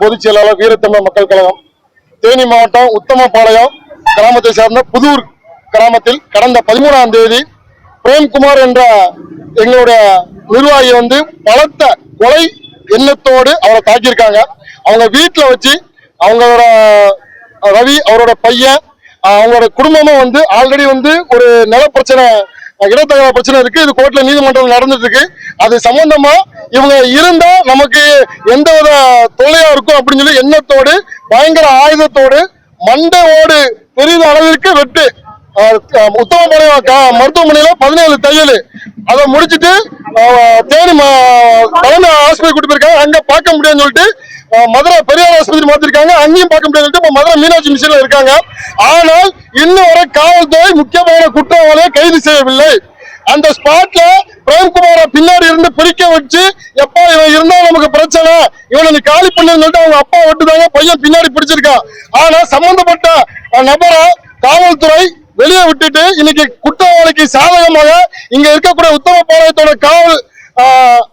பொதுச் செயலாளர் வீரத்தமிழர் மக்கள் கழகம் தேனி மாவட்டம் உத்தமபாளையம் கிராமத்தை சேர்ந்த புதூர் கிராமத்தில் கடந்த 13ஆம் தேதி பிரேம்குமார் என்ற எங்களுடைய நிர்வாகி பலத்த கொலை எண்ணத்தோடு அவரை தாக்கியிருக்காங்க. அவங்க வீட்டில் வச்சு அவங்களோட ரவி அவரோட பையன் அவங்களோட குடும்பமும் ஆல்ரெடி ஒரு நில பிரச்சனை இடத்தகவ பிரச்சனை இருக்கு. இது கோர்ட்ல நீதிமன்றம் நடந்துட்டு இருக்கு. அது சம்பந்தமா இவங்க இருந்தா நமக்கு எந்தவித தொல்லையா இருக்கும் அப்படின்னு சொல்லி எண்ணத்தோடு பயங்கர ஆயுதத்தோடு மண்டையோடு பெரிய அளவிற்கு வெட்டு உத்தமபாளையம் மருத்துவமனையில 17 தையல் அதை முடிச்சுட்டு தேனி தலைமை ஆஸ்பத்திரி கூட்டு போயிருக்காங்க. அங்க பார்க்க முடியாதுன்னு சொல்லிட்டு மதுரை பெரியார் ஆஸ்பத்திரி மாத்திருக்காங்க. அங்கேயும் பார்க்க முடியாது சொல்லிட்டு மதுரை மீனாட்சி மிஷன்ல இருக்காங்க. ஆனால் இன்னும் வரை காவல்துறை முக்கியமான குற்றவாளியை கைது செய்யவில்லை. அந்த ஸ்பாட்ல பிரேம்குமாரை பின்னாடி இருந்து பிரிக்க வச்சு எப்பா இவன் இருந்தா நமக்கு பிரச்சனை இவனை நீ காலி பண்ணு சொல்லிட்டு அவங்க அப்பா விட்டுதாங்க பையன் பின்னாடி பிடிச்சிருக்கான். ஆனா சம்பந்தப்பட்ட நபரை காவல்துறை வெளியே விட்டுட்டு இன்னைக்கு குற்றவாளிக்கு சாதகமாக இங்க இருக்கக்கூடிய உத்தமபாளையத்தோட காவல்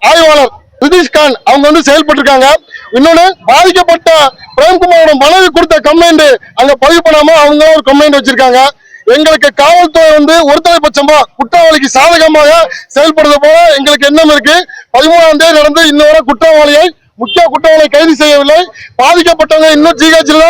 ஆய்வாளர் ரிதீஷ்கான் அவங்க செயல்பட்டு இருக்காங்க. இன்னொன்னு பாதிக்கப்பட்ட பிரேம்குமாரோட மனைவி கொடுத்த கம்ப்ளைண்ட் அங்க பதிவு பண்ணாம அவங்க ஒரு கம்ப்ளைண்ட் வச்சிருக்காங்க. எங்களுக்கு காவல்துறை ஒருதலைபட்சமா குற்றவாளிக்கு சாதகமாக செயல்படுறது போல எங்களுக்கு எண்ணம் இருக்கு. 13ஆம் தேதி நடந்து இன்னொரு முக்கிய குற்றவாளியை கைது செய்யவில்லை. பாதிக்கப்பட்டவங்க இன்னும் ஜிஹெச்ல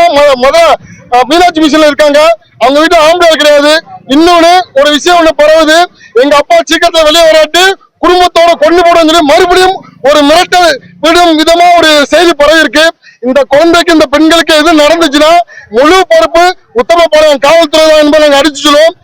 மீனாட்சி மிஷன்ல இருக்காங்க. அவங்க வீட்டு ஆம்புலன்ஸ் கிடையாது. இன்னொன்னு ஒரு விஷயம் பரவுது, எங்க அப்பா சீக்கிரத்தை வெளியே வராட்டு குடும்பத்தோட கொண்டு போட சொல்லி மறுபடியும் ஒரு மிரட்டல் விடும் விதமா ஒரு செய்தி பரவி இருக்கு. இந்த குழந்தைக்கு இந்த பெண்களுக்கு எது நடந்துச்சுன்னா முழு பொறுப்பு உத்தமபாளையம் காவல்துறை தான் என்பதை நாங்கள் அடிச்சு சொல்லுவோம்.